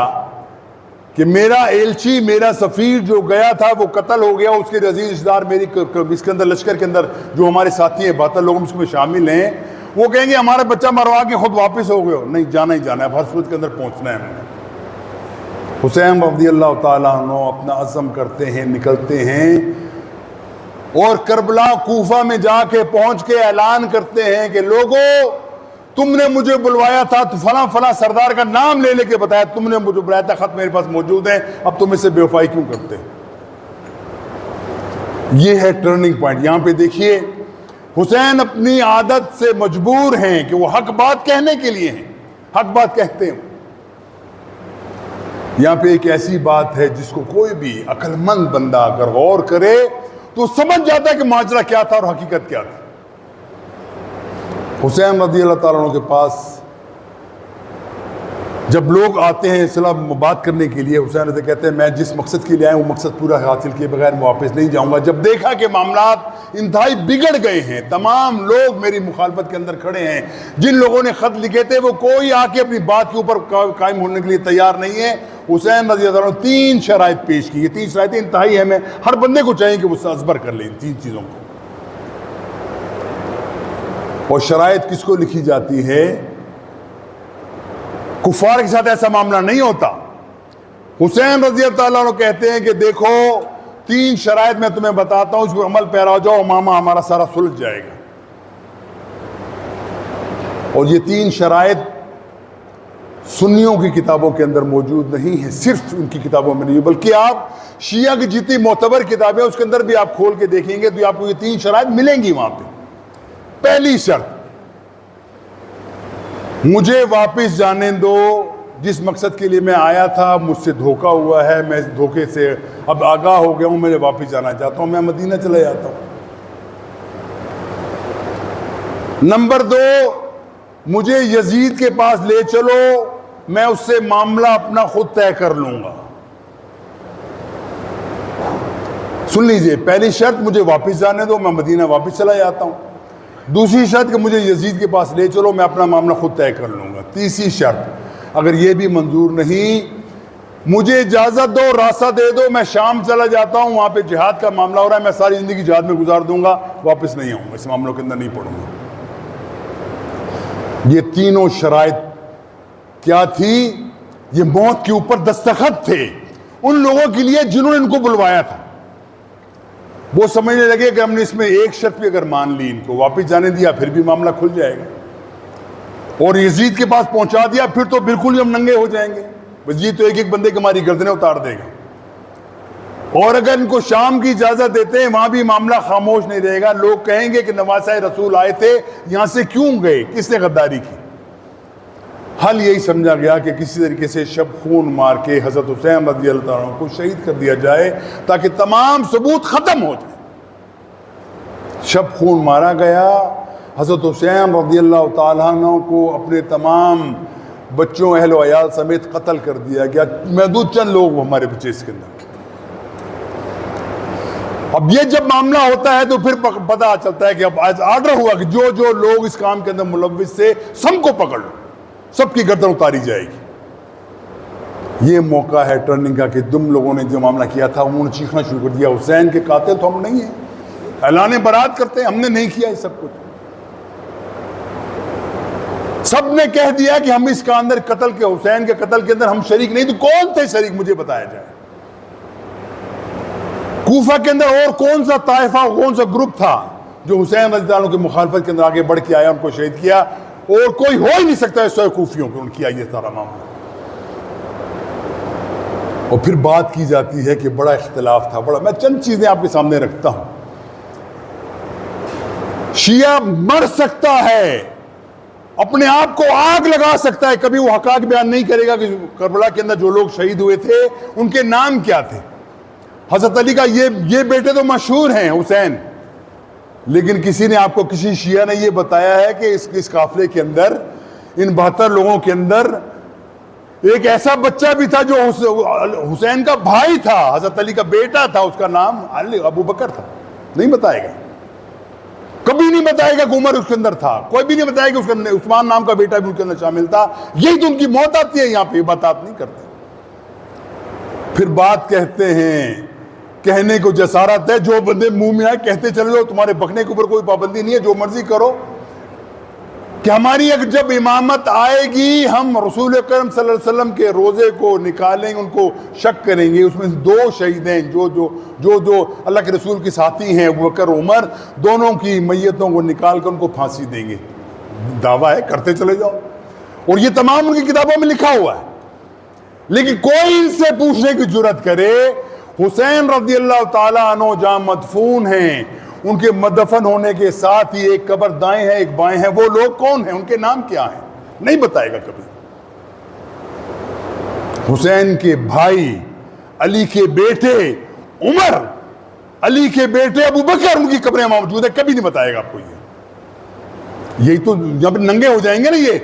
کہ میرا ایلچی، میرا سفیر جو گیا تھا وہ قتل ہو گیا، اس کے عزیز رشتہ دار میری اس کے اندر لشکر کے اندر جو ہمارے ساتھی ہیں 72 لوگ اس میں شامل ہیں، وہ کہیں گے ہمارا بچہ مروا کے خود واپس ہو گئے ہو، نہیں جانا ہی جانا ہے، ہر صورت کے اندر پہنچنا ہے ہمیں۔ حسین رضی اللہ تعالیٰ عنہ اپنا عزم کرتے ہیں، نکلتے ہیں، اور کربلا کوفہ میں جا کے پہنچ کے اعلان کرتے ہیں کہ لوگوں تم نے مجھے بلوایا تھا، تو فلاں فلاں سردار کا نام لے لے کے بتایا، تم نے مجھے بلایا تھا، خط میرے پاس موجود ہے، اب تم اس سے بے وفائی کیوں کرتے؟ یہ ہے ٹرننگ پوائنٹ. یہاں پہ دیکھیے حسین اپنی عادت سے مجبور ہیں کہ وہ حق بات کہنے کے لیے ہیں, حق بات کہتے ہیں. یہاں پہ ایک ایسی بات ہے جس کو کوئی بھی عقل مند بندہ اگر غور کرے تو سمجھ جاتا ہے کہ ماجرا کیا تھا اور حقیقت کیا تھی. حسین رضی اللہ تعالیٰ عنہ کے پاس جب لوگ آتے ہیں صلاح بات کرنے کے لیے, حسین رضی کہتے ہیں میں جس مقصد کے لیے آیا ہوں وہ مقصد پورا حاصل کیے بغیر میں واپس نہیں جاؤں گا. جب دیکھا کہ معاملات انتہائی بگڑ گئے ہیں, تمام لوگ میری مخالفت کے اندر کھڑے ہیں, جن لوگوں نے خط لکھے تھے وہ کوئی آ کے اپنی بات کے اوپر قائم ہونے کے لیے تیار نہیں ہے, حسین رضی اللہ عنہ 3 شرائط پیش کی. یہ 3 شرائطیں انتہائی اہم ہیں, ہر بندے کو چاہیے کہ وہ ازبر کر لیں ان 3 چیزوں کو. اور شرائط کس کو لکھی جاتی ہے؟ کفار کے ساتھ ایسا معاملہ نہیں ہوتا. حسین رضی اللہ عنہ کہتے ہیں کہ دیکھو 3 شرائط میں تمہیں بتاتا ہوں, اس پر عمل پیرا ہو جاؤ, ماما ہمارا سارا سلجھ جائے گا. اور یہ 3 شرائط سنیوں کی کتابوں کے اندر موجود نہیں ہیں, صرف ان کی کتابوں میں نہیں, بلکہ آپ شیعہ کی جتنی معتبر کتابیں اس کے اندر بھی آپ کھول کے دیکھیں گے تو آپ کو یہ 3 شرائط ملیں گی وہاں پہ. پہلی شرط, مجھے واپس جانے دو, جس مقصد کے لیے میں آیا تھا مجھ سے دھوکا ہوا ہے, میں اس دھوکے سے اب آگاہ ہو گیا ہوں, میں واپس جانا چاہتا ہوں, میں مدینہ چلا جاتا ہوں. نمبر 2, مجھے یزید کے پاس لے چلو, میں اس سے معاملہ اپنا خود طے کر لوں گا. سن لیجئے, پہلی شرط مجھے واپس جانے دو, میں مدینہ واپس چلا جاتا ہوں. دوسری شرط کہ مجھے یزید کے پاس لے چلو, میں اپنا معاملہ خود طے کر لوں گا. تیسری شرط, اگر یہ بھی منظور نہیں, مجھے اجازت دو, راستہ دے دو, میں شام چلا جاتا ہوں, وہاں پہ جہاد کا معاملہ ہو رہا ہے, میں ساری زندگی جہاد میں گزار دوں گا, واپس نہیں آؤں گا, اس معاملوں کے اندر نہیں پڑوں گا. یہ تینوں شرائط کیا تھی؟ یہ موت کے اوپر دستخط تھے ان لوگوں کے لیے جنہوں نے ان کو بلوایا تھا. وہ سمجھنے لگے کہ ہم نے اس میں ایک شرط بھی اگر مان لی, ان کو واپس جانے دیا, پھر بھی معاملہ کھل جائے گا, اور یزید کے پاس پہنچا دیا پھر تو بالکل ہی ہم ننگے ہو جائیں گے. یزید تو ایک ایک بندے کی ہماری گردنیں اتار دے گا. اور اگر ان کو شام کی اجازت دیتے ہیں وہاں بھی معاملہ خاموش نہیں رہے گا. لوگ کہیں گے کہ نواسۂ رسول آئے تھے, یہاں سے کیوں گئے, کس نے غداری کی؟ حل یہی سمجھا گیا کہ کسی طریقے سے شب خون مار کے حضرت حسین رضی اللہ عنہ کو شہید کر دیا جائے تاکہ تمام ثبوت ختم ہو جائے. شب خون مارا گیا, حضرت حسین رضی اللہ تعالیٰ عنہ کو اپنے تمام بچوں اہل و عیال سمیت قتل کر دیا گیا. محدود چند لوگ ہمارے بچے اس کے اندر. اب یہ جب معاملہ ہوتا ہے تو پھر پتہ چلتا ہے کہ اب آرڈر ہوا کہ جو جو لوگ اس کام کے اندر ملوث سے سب کو پکڑ لو, سب کی گردن اتاری جائے گی. یہ موقع ہے ٹرننگ کا کہ تم لوگوں نے جو معاملہ کیا تھا انہوں نے چیخنا شروع کر دیا, حسین کے قاتل تو ہم نہیں ہیں, اعلان برات کرتے ہیں, ہم نے نہیں کیا یہ سب کچھ. سب نے کہہ دیا کہ ہم اس کا اندر قتل کے, حسین کے قتل کے اندر ہم شریک نہیں. تو کون تھے شریک, مجھے بتایا جائے. کوفہ کے اندر اور کون سا طائفہ, کون سا گروپ تھا جو حسین رضی اللہ عنہ کی مخالفت کے اندر آگے بڑھ کے آیا, ان کو شہید کیا؟ اور کوئی ہو ہی نہیں سکتا ہے سوائے کوفیوں کو, ان کیا یہ سارا معاملہ. اور پھر بات کی جاتی ہے کہ بڑا اختلاف تھا, بڑا. میں چند چیزیں آپ کے سامنے رکھتا ہوں. شیعہ مر سکتا ہے, اپنے آپ کو آگ لگا سکتا ہے, کبھی وہ حقائق بیان نہیں کرے گا کہ کربلا کے اندر جو لوگ شہید ہوئے تھے ان کے نام کیا تھے. حضرت علی کا یہ بیٹے تو مشہور ہیں حسین, لیکن کسی نے آپ کو, کسی شیعہ نے یہ بتایا ہے کہ اس قافلے کے اندر, ان 72 لوگوں کے اندر ایک ایسا بچہ بھی تھا جو حسین کا بھائی تھا, حضرت علی کا بیٹا تھا, اس کا نام ابو بکر تھا. نہیں بتائے گا, کبھی نہیں بتائے گا کہ عمر اس کے اندر تھا, کوئی بھی نہیں بتائے گا اس کے اندر عثمان نام کا بیٹا بھی اس کے اندر شامل تھا. یہی تو ان کی موت آتی ہے, یہاں پہ بات نہیں کرتے. پھر بات کہتے ہیں, کہنے کو جسارت ہے, جو بندے منہ میں آئے کہتے چلے جاؤ, تمہارے بکنے کے اوپر کوئی پابندی نہیں ہے, جو مرضی کرو. کہ ہماری جب امامت آئے گی ہم رسول اکرم صلی اللہ علیہ وسلم کے روزے کو نکالیں گے, ان کو شک کریں گے, اس میں 2 شہید ہیں جو اللہ کے رسول کے ساتھی ہیں, ابو بکر عمر, دونوں کی میتوں کو نکال کر ان کو پھانسی دیں گے. دعویٰ ہے, کرتے چلے جاؤ, اور یہ تمام ان کی کتابوں میں لکھا ہوا ہے. لیکن کوئی ان سے پوچھنے کی جرات کرے حسین رضی اللہ تعالیٰ عنہ جہاں مدفون ہیں، ان کے مدفن ہونے کے ساتھ ہی ایک قبر دائیں ہے ایک بائیں ہے، وہ لوگ کون ہیں، ان کے نام کیا ہیں، نہیں بتائے گا کبھی۔ حسین کے بھائی، علی کے بیٹے عمر، علی کے بیٹے ابو بکر، ان کی قبریں موجود ہیں، کبھی نہیں بتائے گا آپ کو یہی تو جب ننگے ہو جائیں گے نا یہ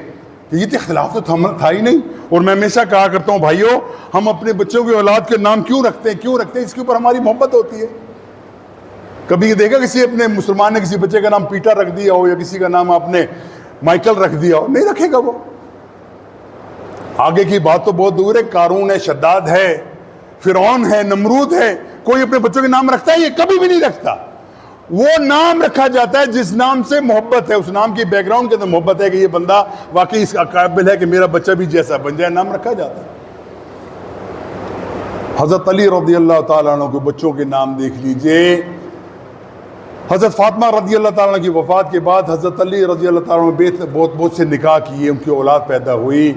تو اختلاف تو تھا ہی نہیں۔ اور میں ہمیشہ کہا کرتا ہوں بھائیو، ہم اپنے بچوں کی اولاد کے نام کیوں رکھتے ہیں، اس کے اوپر ہماری محبت ہوتی ہے۔ کبھی یہ دیکھا کسی اپنے مسلمان نے کسی بچے کا نام پیٹر رکھ دیا ہو یا کسی کا نام آپ نے مائیکل رکھ دیا ہو؟ نہیں رکھے گا وہ۔ آگے کی بات تو بہت دور ہے، قارون ہے، شداد ہے، فرعون ہے، نمرود ہے، کوئی اپنے بچوں کے نام رکھتا ہے؟ یہ کبھی بھی نہیں رکھتا۔ وہ نام رکھا جاتا ہے جس نام سے محبت ہے، اس نام کی بیک گراؤنڈ کے اندر محبت ہے کہ یہ بندہ واقعی اس کا قابل ہے کہ میرا بچہ بھی جیسا بن جائے، نام رکھا جاتا ہے۔ حضرت علی رضی اللہ تعالیٰ عنہ کے بچوں کے نام دیکھ لیجئے۔ حضرت فاطمہ رضی اللہ تعالیٰ عنہ کی وفات کے بعد حضرت علی رضی اللہ تعالیٰ عنہ نے بہت سے نکاح کیے، ان کی اولاد پیدا ہوئی۔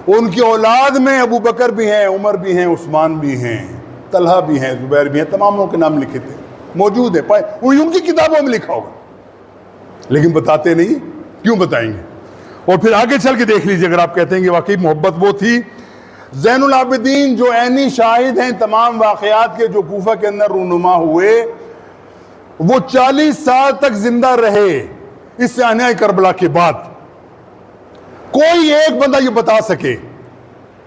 ان کی اولاد میں ابو بکر بھی ہیں، عمر بھی ہیں، عثمان بھی ہیں، طلحہ بھی ہیں، زبیر بھی ہیں، تماموں کے نام لکھے تھے، موجود ہے، ان کی کتابوں میں لکھا ہوگا، لیکن بتاتے نہیں۔ کیوں بتائیں گے؟ اور پھر آگے چل کے دیکھ لیجیے، اگر آپ کہتے ہیں کہ واقعی محبت وہ تھی۔ زین العابدین جو عینی شاہد ہیں تمام واقعات کے جو کوفہ کے اندر رونما ہوئے، وہ 40 سال تک زندہ رہے اس صحنہ کربلا کے بعد۔ کوئی ایک بندہ یہ بتا سکے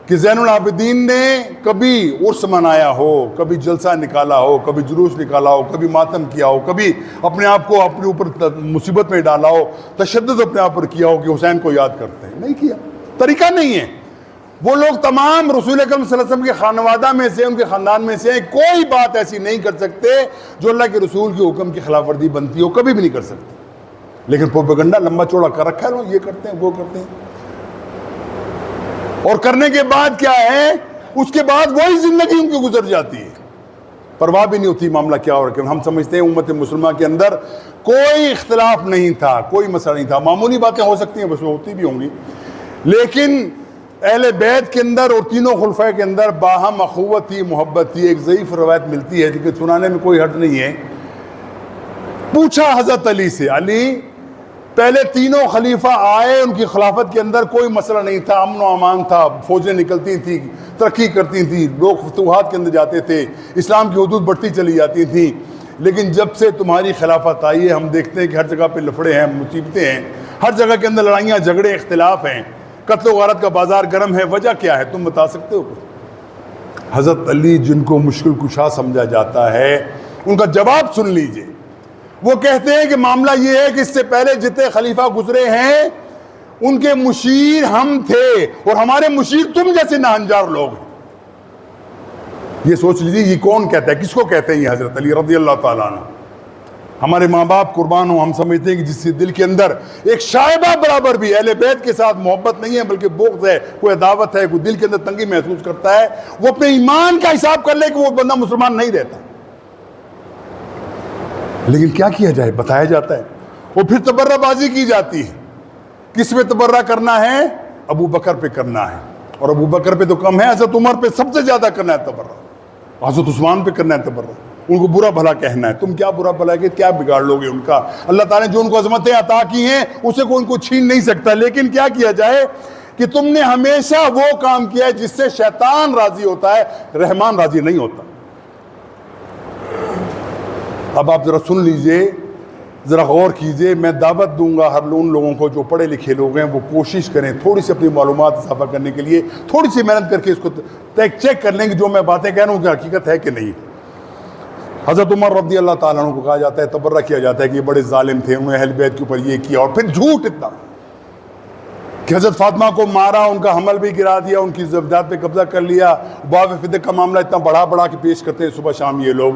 کہ زین العابدین نے کبھی عرس منایا ہو، کبھی جلسہ نکالا ہو، کبھی جلوس نکالا ہو، کبھی ماتم کیا ہو، کبھی اپنے آپ کو اپنے اوپر مصیبت میں ڈالا ہو، تشدد اپنے آپ پر کیا ہو کہ حسین کو یاد کرتے ہیں؟ نہیں کیا، طریقہ نہیں ہے۔ وہ لوگ تمام رسول اکرم صلی اللہ علیہ وسلم کے خانوادہ میں سے، ان کے خاندان میں سے کوئی بات ایسی نہیں کر سکتے جو اللہ کے رسول کے حکم کی خلاف ورزی بنتی ہو، کبھی بھی نہیں کر سکتے۔ لیکن پروپیگنڈا لمبا چوڑا کر رکھا ہے، لوگ یہ کرتے ہیں وہ کرتے ہیں، اور کرنے کے بعد کیا ہے، اس کے بعد وہی زندگی ان کی گزر جاتی ہے، پرواہ بھی نہیں ہوتی معاملہ کیا ہو رہا ہے۔ ہم سمجھتے ہیں امت مسلمہ کے اندر کوئی اختلاف نہیں تھا، کوئی مسئلہ نہیں تھا، معمولی باتیں ہو سکتی ہیں، بس ہوتی بھی ہوں گی، لیکن اہل بیت کے اندر اور تینوں خلفاء کے اندر باہم اخوت تھی، محبت تھی۔ ایک ضعیف روایت ملتی ہے لیکن سنانے میں کوئی حرج نہیں ہے۔ پوچھا حضرت علی سے، علی پہلے تینوں خلیفہ آئے، ان کی خلافت کے اندر کوئی مسئلہ نہیں تھا، امن و امان تھا، فوجیں نکلتی تھیں، ترقی کرتی تھیں، لوگ فتوحات کے اندر جاتے تھے، اسلام کی حدود بڑھتی چلی جاتی تھیں، لیکن جب سے تمہاری خلافت آئی ہے ہم دیکھتے ہیں کہ ہر جگہ پہ لفڑے ہیں، مصیبتیں ہیں، ہر جگہ کے اندر لڑائیاں جھگڑے اختلاف ہیں، قتل و غارت کا بازار گرم ہے، وجہ کیا ہے تم بتا سکتے ہو؟ حضرت علی جن کو مشکل کشا سمجھا جاتا ہے، ان کا جواب سن لیجئے۔ وہ کہتے ہیں کہ معاملہ یہ ہے کہ اس سے پہلے جتنے خلیفہ گزرے ہیں ان کے مشیر ہم تھے، اور ہمارے مشیر تم جیسے ناہنجار لوگ ہیں۔ یہ سوچ لیجیے یہ کون کہتا ہے، کس کو کہتے ہیں یہ حضرت علی رضی اللہ تعالیٰ عنہ۔ ہمارے ماں باپ قربان ہوں، ہم سمجھتے ہیں کہ جس سے دل کے اندر ایک شائبہ برابر بھی اہل بیت کے ساتھ محبت نہیں ہے بلکہ بغض ہے، کوئی عداوت ہے، کوئی دل کے اندر تنگی محسوس کرتا ہے، وہ اپنے ایمان کا حساب کر لے کہ وہ بندہ مسلمان نہیں رہتا۔ لیکن کیا کیا جائے، بتایا جاتا ہے، اور پھر تبرہ بازی کی جاتی ہے۔ کس پہ تبرہ کرنا ہے؟ ابو بکر پہ کرنا ہے، اور ابو بکر پہ تو کم ہے، حضرت عمر پہ سب سے زیادہ کرنا ہے تبرہ، حضرت عثمان پہ کرنا ہے تبرہ، ان کو برا بھلا کہنا ہے۔ تم کیا برا بھلا کہ کیا بگاڑ لو گے ان کا؟ اللہ تعالیٰ نے جو ان کو عظمتیں عطا کی ہیں اسے کوئی ان کو چھین نہیں سکتا، لیکن کیا کیا جائے کہ تم نے ہمیشہ وہ کام کیا ہے جس سے شیطان راضی ہوتا ہے، رحمان راضی نہیں ہوتا۔ اب آپ ذرا سن لیجئے، ذرا غور کیجئے، میں دعوت دوں گا ہر ان لوگوں کو جو پڑھے لکھے لوگ ہیں وہ کوشش کریں تھوڑی سی اپنی معلومات اضافہ کرنے کے لیے، تھوڑی سی محنت کر کے اس کو چیک کر لیں کہ جو میں باتیں کہہ رہا ہوں کہ حقیقت ہے کہ نہیں۔ حضرت عمر رضی اللہ تعالیٰ عنہ کو کہا جاتا ہے، تبرہ کیا جاتا ہے کہ یہ بڑے ظالم تھے، انہوں نے اہل بیت کے اوپر یہ کیا، اور پھر جھوٹ اتنا کہ حضرت فاطمہ کو مارا، ان کا حمل بھی گرا دیا، ان کی زوجات پہ قبضہ کر لیا۔ باب فدق کا معاملہ اتنا بڑا کے پیش کرتے ہیں صبح شام یہ لوگ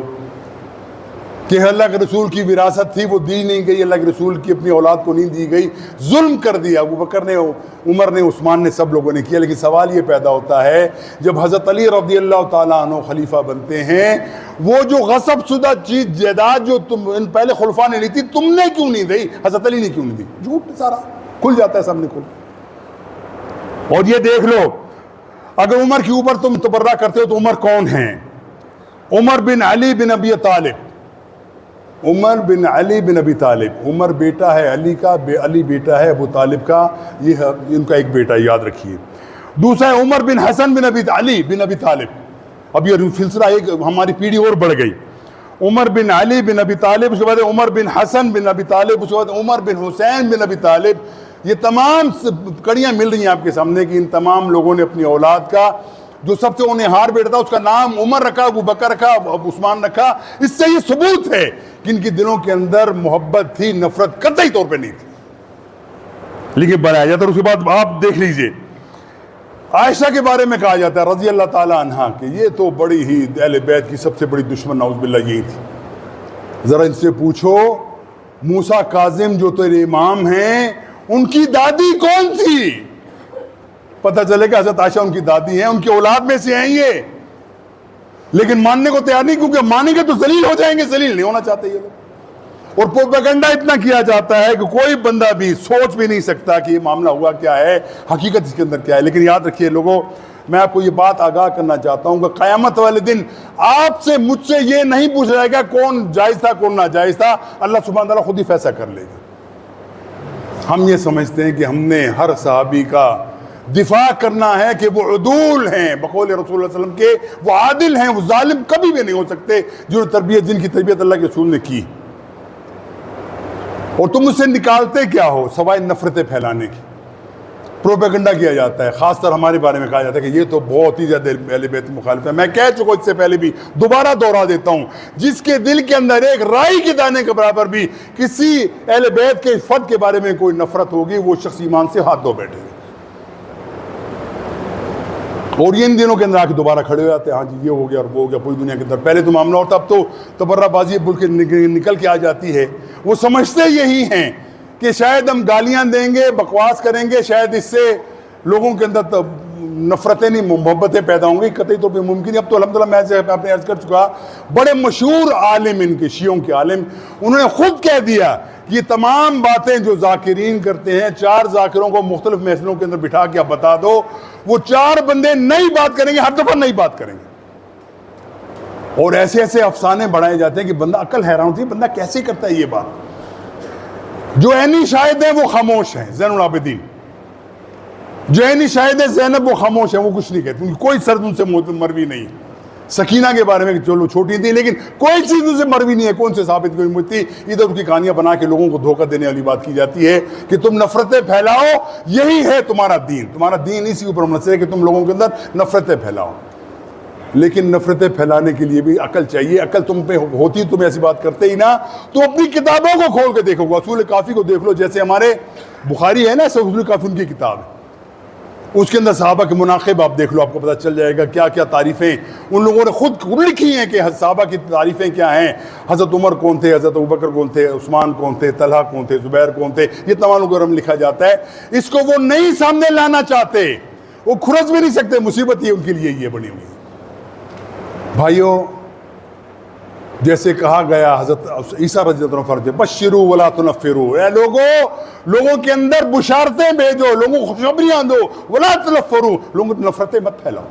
کہ اللہ کے رسول کی وراثت تھی وہ دی نہیں گئی، اللہ کے رسول کی اپنی اولاد کو نہیں دی گئی، ظلم کر دیا ابو بکر نے، عمر نے، عثمان نے، سب لوگوں نے کیا۔ لیکن سوال یہ پیدا ہوتا ہے جب حضرت علی رضی اللہ تعالیٰ عنہ خلیفہ بنتے ہیں، وہ جو غصب شدہ چیز جائیداد جو تم ان پہلے خلفاء نے لی تھی تم نے کیوں نہیں دی، حضرت علی نے کیوں نہیں دی؟ جھوٹ سارا کھل جاتا ہے سامنے کھل۔ اور یہ دیکھ لو، اگر عمر کے اوپر تم تبرہ کرتے ہو تو عمر کون ہیں؟ عمر بن علی بن ابی طالب، عمر بن علی بن ابی طالب، عمر بیٹا ہے علی کا، علی بیٹا ہے ابو طالب کا، یہ ان کا ایک بیٹا ہے، یاد رکھیے۔ دوسرا ہے عمر بن حسن بن ابی علی بن ابی طالب، اب یہ سلسلہ ایک ہماری پیڑھی اور بڑھ گئی، عمر بن علی بن ابی طالب، اس کے بعد عمر بن حسن بن ابی طالب، اس کے بعد عمر بن حسین بن ابی طالب۔ یہ تمام کڑیاں مل رہی ہیں آپ کے سامنے کہ ان تمام لوگوں نے اپنی اولاد کا جو سب سے ہونہار بیٹا تھا اس کا نام عمر رکھا، ابو بکر رکھا، عثمان رکھا۔ اس سے یہ ثبوت ہے کہ ان کے دلوں کے اندر محبت تھی، نفرت قطعی طور پہ نہیں تھی۔ لیکن بنایا جاتا ہے، اس کے بعد آپ دیکھ لیجئے عائشہ کے بارے میں کہا جاتا ہے رضی اللہ تعالیٰ عنہا کہ یہ تو بڑی ہی اہل بیت کی سب سے بڑی دشمن نعوذ باللہ یہی تھی۔ ذرا ان سے پوچھو موسیٰ کاظم جو تیرے امام ہیں ان کی دادی کون تھی؟ پتہ چلے کہ حضرت عائشہ ان کی دادی ہیں، ان کی اولاد میں سے ہیں یہ، لیکن ماننے کو تیار نہیں، کیونکہ مانیں گے تو ذلیل ہو جائیں گے، ذلیل نہیں ہونا چاہتے یہ لوگ۔ اور پروپیگنڈا اتنا کیا جاتا ہے کہ کوئی بندہ بھی سوچ بھی نہیں سکتا کہ یہ معاملہ ہوا کیا ہے، حقیقت اس کے اندر کیا ہے۔ لیکن یاد رکھیے لوگوں، میں آپ کو یہ بات آگاہ کرنا چاہتا ہوں کہ قیامت والے دن آپ سے مجھ سے یہ نہیں پوچھ جائے گا کون جائز تھا کون ناجائز تھا، اللہ سبحانہ تعالیٰ خود ہی فیصلہ کر لے گا۔ ہم یہ سمجھتے ہیں کہ ہم نے ہر صحابی کا دفاع کرنا ہے کہ وہ عدول ہیں، بقول رسول اللہ علیہ وسلم کے وہ عادل ہیں، وہ ظالم کبھی بھی نہیں ہو سکتے، جن کی تربیت اللہ کے رسول نے کی۔ اور تم اس سے نکالتے کیا ہو سوائے نفرتیں پھیلانے کی؟ پروپیگنڈا کیا جاتا ہے، خاص طور ہمارے بارے میں کہا جاتا ہے کہ یہ تو بہت ہی زیادہ اہل بیت مخالف ہے۔ میں کہہ چکا اس سے پہلے بھی دوبارہ دوہرا دیتا ہوں، جس کے دل کے اندر ایک رائی کے دانے کے برابر بھی کسی اہل بیت کے فرد کے بارے میں کوئی نفرت ہوگی، وہ شخص ایمان سے ہاتھ دھو بیٹھے گا۔ اور یہ ان دنوں کے اندر آ کے دوبارہ کھڑے ہو جاتے ہیں، ہاں جی یہ ہو گیا اور وہ ہو گیا پوری دنیا کے اندر۔ پہلے تو معاملہ ہوتا، اب تو تبرہ بازی بول کے نکل کے آ جاتی ہے۔ وہ سمجھتے یہی ہیں کہ شاید ہم گالیاں دیں گے، بکواس کریں گے، شاید اس سے لوگوں کے اندر نفرتیں نہیں محبتیں پیدا ہوں گی، قطعی طور پہ ممکن ہے۔ اب تو الحمدللہ میں آپ نے عرض کر چکا، بڑے مشہور عالم ان کے شیعوں کے عالم، انہوں نے خود کہہ دیا یہ تمام باتیں جو ذاکرین کرتے ہیں، 4 ذاکروں کو مختلف محفلوں کے اندر بٹھا کے آپ بتا دو، وہ 4 بندے نئی بات کریں گے، ہر دفعہ نئی بات کریں گے۔ اور ایسے ایسے افسانے بڑھائے جاتے ہیں کہ بندہ عقل حیران ہوتی ہے، بندہ کیسے کرتا ہے یہ بات۔ جو عینی شاہد ہیں وہ خاموش ہیں، زین العابدین جو عینی شاہد ہے زینب وہ خاموش ہیں، وہ کچھ نہیں کہتے، کوئی سرد ان سے مروی نہیں۔ سکینہ کے بارے میں چلو چھوٹی تھی لیکن کوئی چیز ان سے مروی نہیں ہے، کون سے ثابت کوئی مجھتی، ادھر ان کی کہانیاں بنا کے لوگوں کو دھوکہ دینے والی بات کی جاتی ہے کہ تم نفرتیں پھیلاؤ، یہی ہے تمہارا دین، تمہارا دین اسی اوپر منحصر ہے کہ تم لوگوں کے اندر نفرتیں پھیلاؤ۔ لیکن نفرتیں پھیلانے کے لیے بھی عقل چاہیے، عقل تم پہ ہوتی تم ایسی بات کرتے ہی نا، تو اپنی کتابوں کو کھول کے دیکھو، اصول کافی کو دیکھ لو، جیسے ہمارے بخاری ہے نا، اصول کافی ان کی کتاب ہے، اس کے اندر صحابہ کے مناقب آپ دیکھ لو، آپ کو پتہ چل جائے گا کیا کیا تعریفیں ان لوگوں نے خود لکھی ہیں کہ صحابہ کی تعریفیں کیا ہیں، حضرت عمر کون تھے، حضرت ابوبکر کون تھے، عثمان کون تھے، طلحہ کون تھے، زبیر کون تھے، یہ تمام لوگوں کو لکھا جاتا ہے۔ اس کو وہ نہیں سامنے لانا چاہتے، وہ کھرچ بھی نہیں سکتے، مصیبت یہ ان کے لیے یہ بنی ہوئی ہے۔ بھائیو، جیسے کہا گیا حضرت عیسیٰ رضی اللہ عنہ فرماتے بشروا ولا تنفروا، اے لوگوں کے اندر بشارتیں بھیجو، لوگوں کو خوشخبریاں دو، ولا تنفروا، لوگوں کو نفرتیں مت پھیلاؤ۔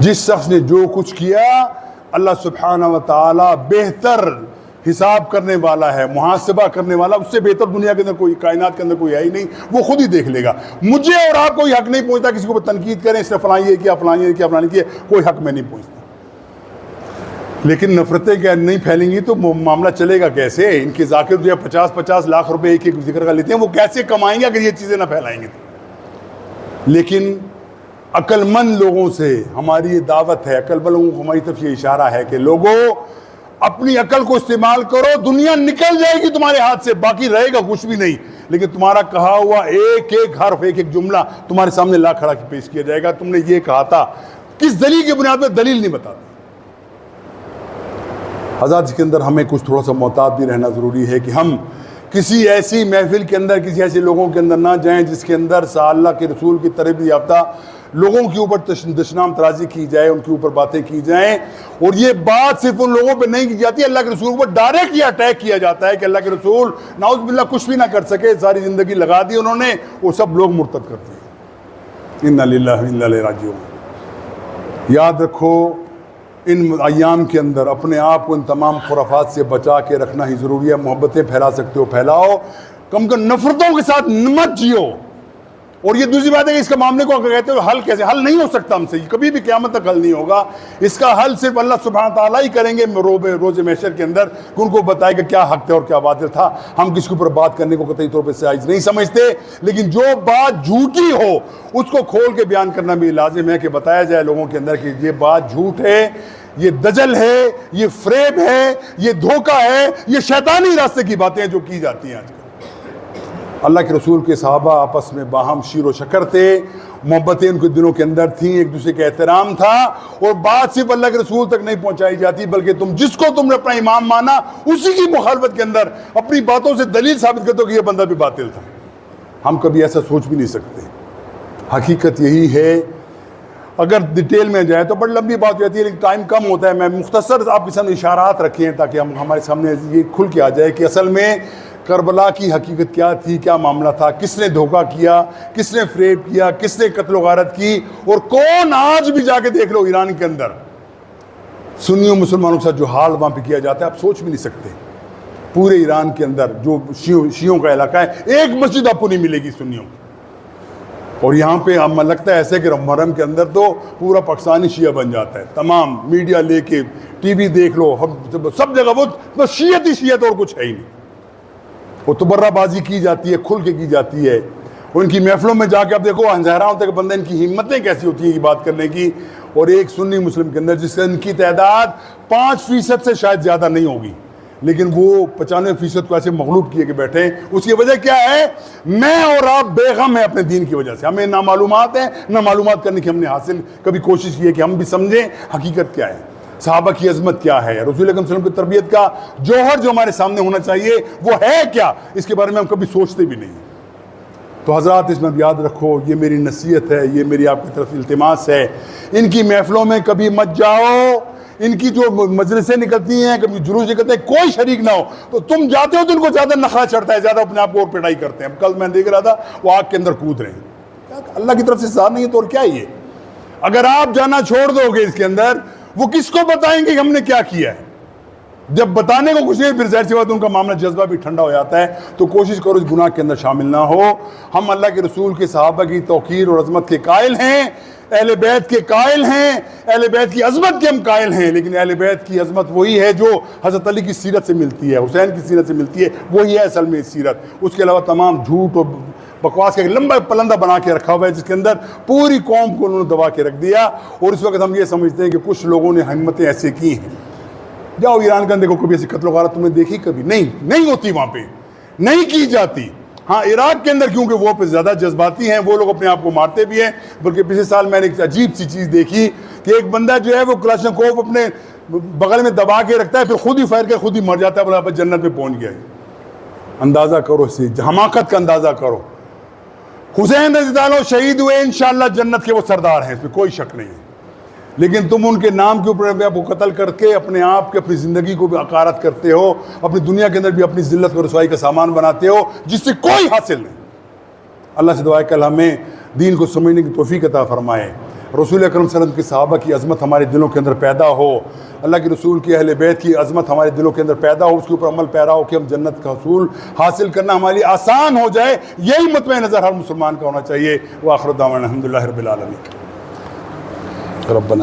جس شخص نے جو کچھ کیا اللہ سبحانہ و تعالی بہتر حساب کرنے والا ہے، محاسبہ کرنے والا، اس سے بہتر دنیا کے اندر کوئی، کائنات کے اندر کوئی ہے ہی نہیں، وہ خود ہی دیکھ لے گا۔ مجھے اور آپ کوئی حق نہیں پہنچتا کسی کو تنقید کریں، اس نے فلاں یہ کیا، فلاں یہ کیا، فلاں یہ کیا، کوئی حق میں نہیں پہنچتا۔ لیکن نفرتیں کیا نہیں پھیلیں گی تو معاملہ چلے گا کیسے؟ ان کے ذاکر جو ہے 50-50 لاکھ روپے ایک ایک ذکر کا لیتے ہیں، وہ کیسے کمائیں گے اگر یہ چیزیں نہ پھیلائیں گے تو؟ لیکن عقل مند لوگوں سے ہماری یہ دعوت ہے، عقل مند لوگوں کو ہماری طرف یہ اشارہ ہے کہ لوگوں اپنی عقل کو استعمال کرو، دنیا نکل جائے گی تمہارے ہاتھ سے، باقی رہے گا کچھ بھی نہیں، لیکن تمہارا کہا ہوا ایک ایک حرف، ایک ایک جملہ تمہارے سامنے لا کھڑا کے پیش کیا جائے گا، تم نے یہ کہا تھا، کس دلیل کی بنیاد پر؟ دلیل نہیں بتاتے۔ حضرات، اس کے اندر ہمیں کچھ تھوڑا سا محتاط بھی رہنا ضروری ہے کہ ہم کسی ایسی محفل کے اندر، کسی ایسے لوگوں کے اندر نہ جائیں جس کے اندر اللہ کے رسول کی تربیت یافتہ لوگوں کے اوپر دشنام ترازی کی جائے، ان کے اوپر باتیں کی جائیں، اور یہ بات صرف ان لوگوں پہ نہیں کی جاتی، اللہ کے رسول پر ڈائریکٹ یہ اٹیک کیا جاتا ہے کہ اللہ کے رسول نعوذ باللہ کچھ بھی نہ کر سکے، ساری زندگی لگا دی انہوں نے، وہ سب لوگ مرتد کرتے ہیں۔ انا للہ و انا الیہ راجعون۔ یاد رکھو ان ایام کے اندر اپنے آپ کو ان تمام خرافات سے بچا کے رکھنا ہی ضروری ہے. محبتیں پھیلا سکتے ہو پھیلاؤ, کم نفرتوں کے ساتھ مت جیو. اور یہ دوسری بات ہے کہ اس کا معاملے کو اگر کہتے ہو حل کیسے, حل نہیں ہو سکتا ہم سے, کبھی بھی قیامت تک حل نہیں ہوگا. اس کا حل صرف اللہ سبحانہ تعالیٰ ہی کریں گے روز محشر کے اندر, کہ ان کو بتائے کہ کیا حق تھا اور کیا باطل تھا. ہم کس کے اوپر بات کرنے کو قطعی طور پہ جائز نہیں سمجھتے, لیکن جو بات جھوٹی ہو اس کو کھول کے بیان کرنا بھی لازم ہے, کہ بتایا جائے لوگوں کے اندر کہ یہ بات جھوٹ ہے, یہ دجل ہے, یہ فریب ہے, یہ دھوکہ ہے, یہ شیطانی راستے کی باتیں جو کی جاتی ہیں آج کل. اللہ کے رسول کے صحابہ آپس میں باہم شیر و شکر تھے, محبتیں ان کے دلوں کے اندر تھیں, ایک دوسرے کا احترام تھا. اور بات صرف اللہ کے رسول تک نہیں پہنچائی جاتی, بلکہ تم جس کو تم نے اپنا امام مانا اسی کی مخالفت کے اندر اپنی باتوں سے دلیل ثابت کرتے ہو کہ یہ بندہ بھی باطل تھا. ہم کبھی ایسا سوچ بھی نہیں سکتے. حقیقت یہی ہے. اگر ڈیٹیل میں جائے تو بڑی لمبی بات ہو جاتی ہے, لیکن ٹائم کم ہوتا ہے. میں مختصر آپ کے سامنے اشارات رکھے ہیں تاکہ ہمارے سامنے یہ کھل کے آ جائے کہ اصل میں کربلا کی حقیقت کیا تھی, کیا معاملہ تھا, کس نے دھوکہ کیا, کس نے فریب کیا, کس نے قتل و غارت کی. اور کون آج بھی جا کے دیکھ لو ایران کے اندر سنیوں مسلمانوں کے ساتھ جو حال وہاں پہ کیا جاتا ہے, آپ سوچ بھی نہیں سکتے. پورے ایران کے اندر جو شیعوں کا علاقہ ہے, ایک مسجد آپ کو نہیں ملے گی سنیوں کی. اور یہاں پہ ہمیں لگتا ہے ایسے کہ محرم کے اندر تو پورا پاکستانی شیعہ بن جاتا ہے. تمام میڈیا لے کے ٹی وی دیکھ لو, سب جگہ وہ بس شیعت ہی شیعت, اور کچھ ہے ہی نہیں. وہ تبرہ بازی کی جاتی ہے, کھل کے کی جاتی ہے. ان کی محفلوں میں جا کے آپ دیکھو ہنزہرا ہوتا ہے کہ بندہ ان کی ہمتیں کیسی ہوتی ہیں یہ بات کرنے کی. اور ایک سنی مسلم کے اندر جس سے ان کی تعداد 5% سے شاید زیادہ نہیں ہوگی, لیکن وہ 95% کو ایسے مغلوب کیے کہ بیٹھے. اس کی وجہ کیا ہے؟ میں اور آپ بے غم ہیں اپنے دین کی وجہ سے. ہمیں نہ معلومات ہیں, نہ معلومات کرنے کی ہم نے حاصل کبھی کوشش کی ہے کہ ہم بھی سمجھیں حقیقت کیا ہے, صحابہ کی عظمت کیا ہے, رسول اکرم صلی اللہ علیہ وسلم کی تربیت کا جوہر جو ہمارے سامنے ہونا چاہیے وہ ہے کیا, اس کے بارے میں ہم کبھی سوچتے بھی نہیں. تو حضرات اس میں یاد رکھو, یہ میری نصیحت ہے, یہ میری آپ کی طرف التماس ہے, ان کی محفلوں میں کبھی مت جاؤ. ان کی جو مجلسیں نکلتی ہیں, کبھی جلوس نکلتے ہیں, کوئی شریک نہ ہو. تو تم جاتے ہو تو ان کو زیادہ نخرہ چڑھتا ہے, زیادہ اپنے آپ کو اور پٹائی کرتے ہیں. کل میں دیکھ رہا تھا وہ آگ کے اندر کود رہے ہیں. اللہ کی طرف سے سزا نہیں ہے تو اور کیا یہ. اگر آپ جانا چھوڑ دو گے اس کے اندر, وہ کس کو بتائیں گے کہ ہم نے کیا کیا ہے؟ جب بتانے کو کچھ نہیں, پھر ظاہر سی بات ان کا معاملہ جذبہ بھی ٹھنڈا ہو جاتا ہے. تو کوشش کرو اس گناہ کے اندر شامل نہ ہو. ہم اللہ کے رسول کے صحابہ کی توقیر اور عظمت کے قائل ہیں, اہل بیت کے قائل ہیں, اہل بیت کی عظمت کے ہم قائل ہیں. لیکن اہل بیت کی عظمت وہی ہے جو حضرت علی کی سیرت سے ملتی ہے, حسین کی سیرت سے ملتی ہے, وہی ہے اصل میں سیرت. اس کے علاوہ تمام جھوٹ اور بکواس کا ایک لمبا پلندہ بنا کے رکھا ہوا ہے, جس کے اندر پوری قوم کو انہوں نے دبا کے رکھ دیا. اور اس وقت ہم یہ سمجھتے ہیں کہ کچھ لوگوں نے ہمتیں ایسے کی ہیں. جاؤ ایران کے اندر دیکھو, کبھی ایسی قتل و غارت تم نے دیکھی؟ کبھی نہیں ہوتی وہاں پہ, نہیں کی جاتی. ہاں عراق کے اندر کیونکہ وہ پہ زیادہ جذباتی ہیں, وہ لوگ اپنے آپ کو مارتے بھی ہیں. بلکہ پچھلے سال میں نے ایک عجیب سی چیز دیکھی کہ ایک بندہ جو ہے وہ کلاشنکوف اپنے بغل میں دبا کے رکھتا ہے, پھر خود ہی فائر کر خود ہی مر جاتا ہے, بولا آپ جنت میں پہنچ گیا. اندازہ کرو اس سے حماقت کا اندازہ کرو. حسین رضی اللہ عنہ شہید ہوئے, انشاءاللہ جنت کے وہ سردار ہیں, اس میں کوئی شک نہیں ہے. لیکن تم ان کے نام کے اوپر آپ کو قتل کر کے اپنے آپ کے اپنی زندگی کو بھی حقارت کرتے ہو, اپنی دنیا کے اندر بھی اپنی ذلت و رسوائی کا سامان بناتے ہو, جس سے کوئی حاصل نہیں. اللہ سے دعا ہے کہ اللہ ہمیں دین کو سمجھنے کی توفیق عطا فرمائے. رسول اکرم صلی اللہ علیہ وسلم کے صحابہ کی عظمت ہمارے دلوں کے اندر پیدا ہو, اللہ کے رسول کے اہل بیت کی عظمت ہمارے دلوں کے اندر پیدا ہو, اس کے اوپر عمل پیرا ہو کہ ہم جنت کا حصول حاصل کرنا ہمارے لیے آسان ہو جائے. یہی مطمئن نظر ہر مسلمان کا ہونا چاہیے. وآخر دعوانا الحمدللہ رب العالمین. ربنا